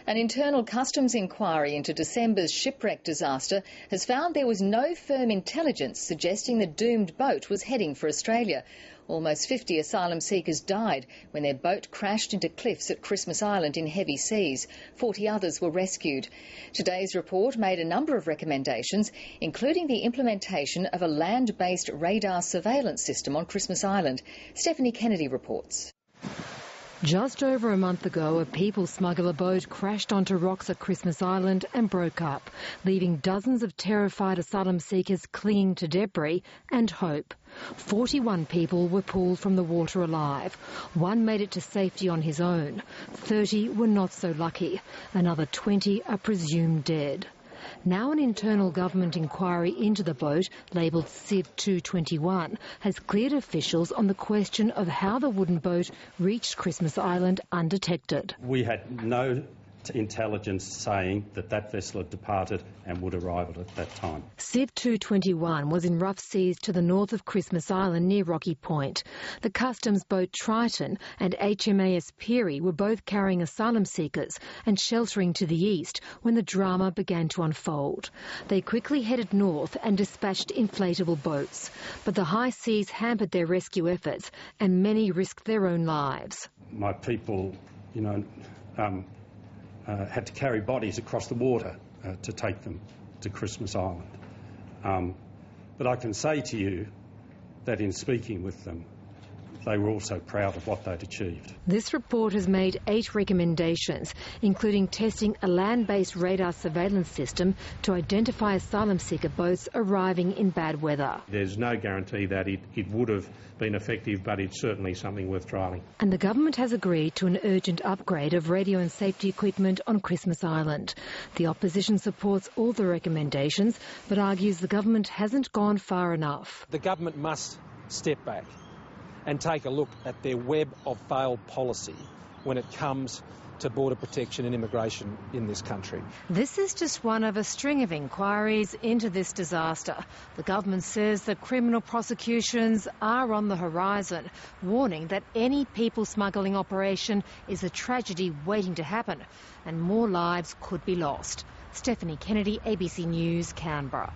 An internal customs inquiry into December's shipwreck disaster has found there was no firm intelligence suggesting the doomed boat was heading for Australia. Almost 50 asylum seekers died when their boat crashed into cliffs at Christmas Island in heavy seas. 40 others were rescued. Today's report made a number of recommendations, including the implementation of a land-based radar surveillance system on Christmas Island. Stephanie Kennedy reports. Just over a month ago, a people smuggler boat crashed onto rocks at Christmas Island and broke up, leaving dozens of terrified asylum seekers clinging to debris and hope. 41 people were pulled from the water alive. One made it to safety on his own. 30 were not so lucky. Another 20 are presumed dead. Now an internal government inquiry into the boat, labelled Civ 221, has cleared officials on the question of how the wooden boat reached Christmas Island undetected. We had no intelligence saying that that vessel had departed and would arrive at that time. Civ 221 was in rough seas to the north of Christmas Island near Rocky Point. The customs boat Triton and HMAS Peary were both carrying asylum seekers and sheltering to the east when the drama began to unfold. They quickly headed north and dispatched inflatable boats, but the high seas hampered their rescue efforts and many risked their own lives. My people, had to carry bodies across the water to take them to Christmas Island. But I can say to you that in speaking with them, they were also proud of what they'd achieved. This report has made 8 recommendations, including testing a land-based radar surveillance system to identify asylum seeker boats arriving in bad weather. There's no guarantee that it would have been effective, but it's certainly something worth trialling. And the government has agreed to an urgent upgrade of radio and safety equipment on Christmas Island. The opposition supports all the recommendations, but argues the government hasn't gone far enough. The government must step back and take a look at their web of failed policy when it comes to border protection and immigration in this country. This is just one of a string of inquiries into this disaster. The government says that criminal prosecutions are on the horizon, warning that any people smuggling operation is a tragedy waiting to happen and more lives could be lost. Stephanie Kennedy, ABC News, Canberra.